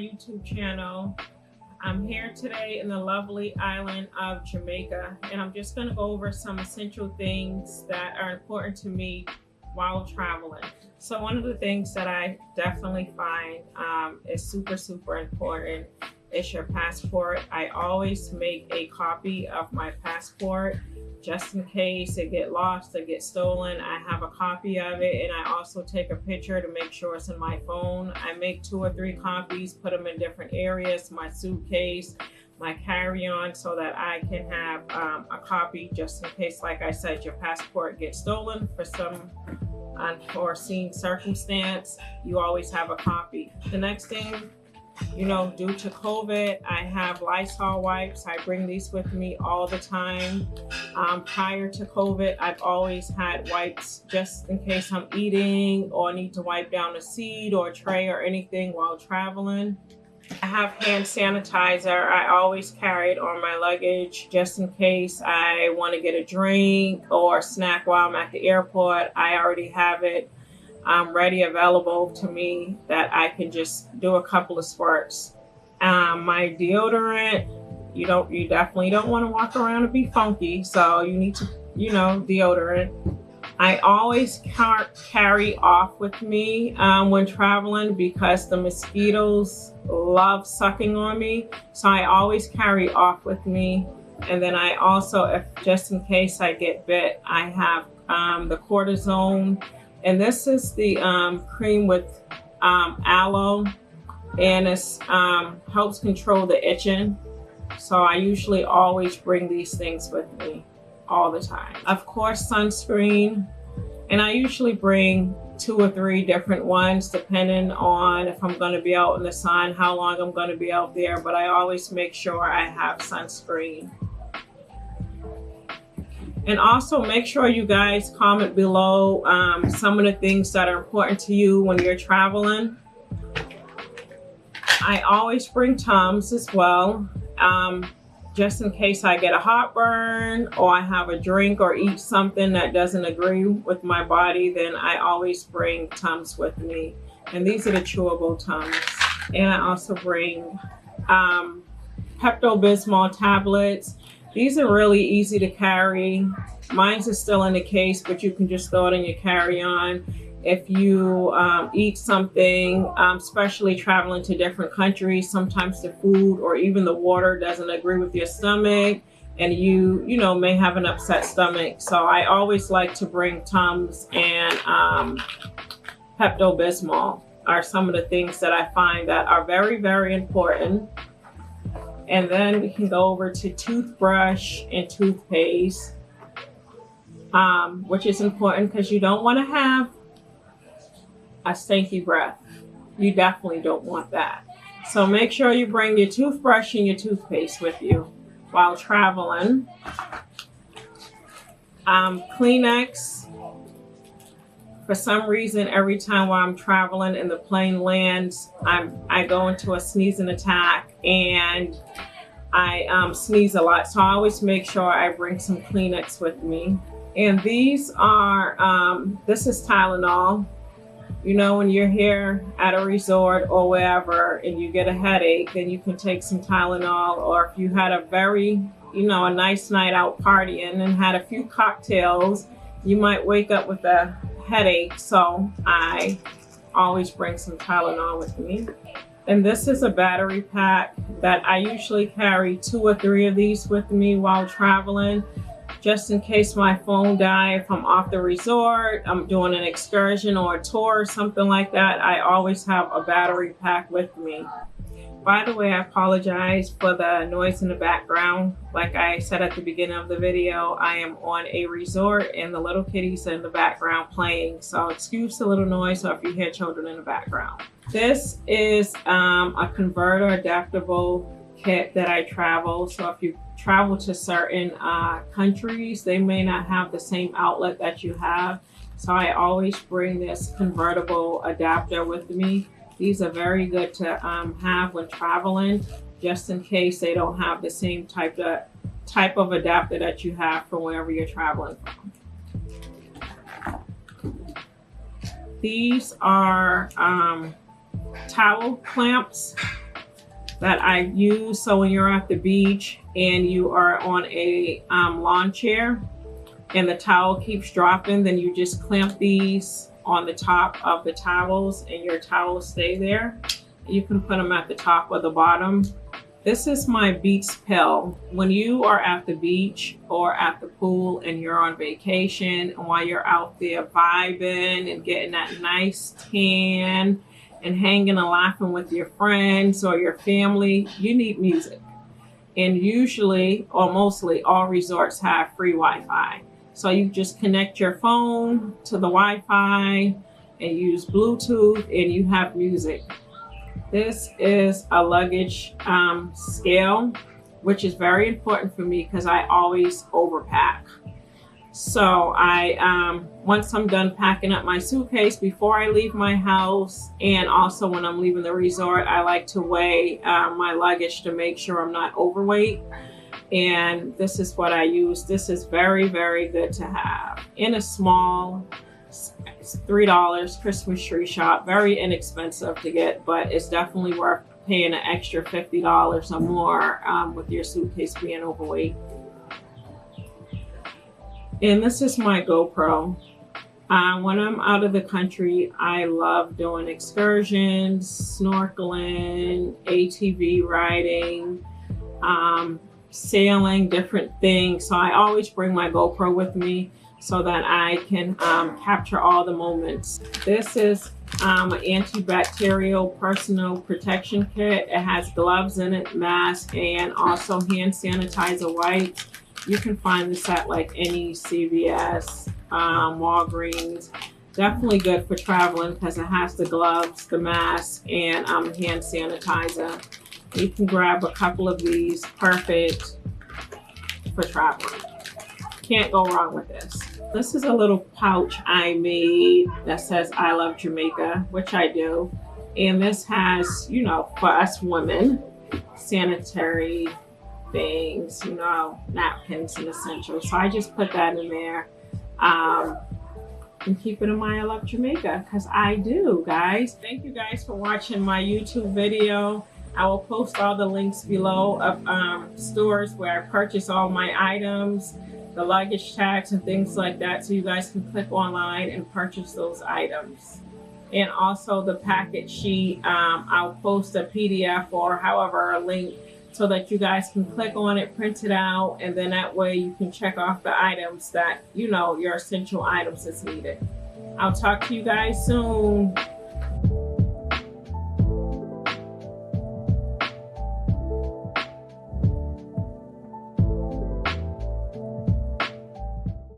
YouTube channel. I'm here today in the lovely island of Jamaica, and I'm just going to go over some essential things that are important to me while traveling. So one of the things that I definitely find is super important is your passport. I always make a copy of my passport just in case it get lost or get stolen. I have a copy of it, and I also take a picture to make sure it's in my phone. I make 2 or 3 copies, put them in different areas, my suitcase, my carry-on, so that I can have a copy just in case, like I said, your passport gets stolen for some unforeseen circumstance. You always have a copy. The next thing, due to COVID, I have Lysol wipes. I bring these with me all the time. Prior to COVID, I've always had wipes just in case I'm eating or need to wipe down a seat or a tray or anything while traveling. I have hand sanitizer. I always carry it on my luggage just in case I want to get a drink or a snack while I'm at the airport. I already have it ready, available to me, that I can just do a couple of squirts. My deodorant, you definitely don't want to walk around and be funky, so you need to, deodorant. I always carry off with me when traveling because the mosquitoes love sucking on me, so I always carry off with me. And then I also, if just in case I get bit, I have the cortisone. And this is the cream with aloe, and it helps control the itching. So I usually always bring these things with me all the time. Of course, sunscreen, and I usually bring 2 or 3 different ones depending on if I'm going to be out in the sun, how long I'm going to be out there, but I always make sure I have sunscreen. And also make sure you guys comment below some of the things that are important to you when you're traveling. I always bring Tums as well, just in case I get a heartburn or I have a drink or eat something that doesn't agree with my body, then I always bring Tums with me. And these are the chewable Tums. And I also bring Pepto-Bismol tablets. These are really easy to carry. Mine's is still in the case, but you can just throw it in your carry-on. If you eat something, especially traveling to different countries, sometimes the food or even the water doesn't agree with your stomach, and you may have an upset stomach. So I always like to bring Tums and Pepto-Bismol are some of the things that I find that are very important. And then we can go over to toothbrush and toothpaste, which is important because you don't want to have a stinky breath. You definitely don't want that. So make sure you bring your toothbrush and your toothpaste with you while traveling. Kleenex. For some reason, every time while I'm traveling and the plane lands, I go into a sneezing attack and I sneeze a lot. So I always make sure I bring some Kleenex with me. And these are, this is Tylenol. When you're here at a resort or wherever and you get a headache, then you can take some Tylenol. Or if you had a very, a nice night out partying and had a few cocktails, you might wake up with a headache. So I always bring some Tylenol with me. And this is a battery pack that I usually carry 2 or 3 of these with me while traveling, just in case my phone dies. If I'm off the resort, I'm doing an excursion or a tour or something like that, I always have a battery pack with me. By the way, I apologize for the noise in the background. Like I said at the beginning of the video, I am on a resort and the little kitties are in the background playing. So excuse the little noise or if you hear children in the background. This is a converter adaptable kit that I travel. So if you travel to certain countries, they may not have the same outlet that you have. So I always bring this convertible adapter with me. These are very good to have when traveling, just in case they don't have the same type of adapter that you have from wherever you're traveling from. These are towel clamps. that I use. So when you're at the beach and you are on a lawn chair and the towel keeps dropping, then you just clamp these on the top of the towels and your towels stay there. You can put them at the top or the bottom. This is my Beats pill. When you are at the beach or at the pool and you're on vacation, and while you're out there vibing and getting that nice tan and hanging and laughing with your friends or your family, you need music. And usually, or mostly, all resorts have free Wi-Fi. So you just connect your phone to the Wi-Fi and use Bluetooth and you have music. This is a luggage scale, which is very important for me because I always overpack. So once I'm done packing up my suitcase before I leave my house, and also when I'm leaving the resort, I like to weigh my luggage to make sure I'm not overweight. And this is what I use. This is very, very good to have in a small. It's $3 Christmas tree shop. Very inexpensive to get, but it's definitely worth paying an extra $50 or more with your suitcase being overweight. And this is my GoPro. When I'm out of the country, I love doing excursions, snorkeling, ATV riding, sailing, different things. So I always bring my GoPro with me so that I can capture all the moments. This is an antibacterial personal protection kit. It has gloves in it, mask, and also hand sanitizer wipes. You can find this at like any CVS, Walgreens. Definitely good for traveling because it has the gloves, the mask, and hand sanitizer. You can grab a couple of these, perfect for traveling. Can't go wrong with this. This is a little pouch I made that says I love Jamaica, which I do. And this has, you know, for us women, sanitary things, you know, napkins and essentials. So I just put that in there and keep it in my I love Jamaica because I do, guys. Thank you guys for watching my YouTube video. I will post all the links below of stores where I purchase all my items, the luggage tags and things like that, so you guys can click online and purchase those items. And also the packet sheet, I'll post a PDF or however a link so that you guys can click on it, print it out, and then that way you can check off the items that, you know, your essential items is needed. I'll talk to you guys soon.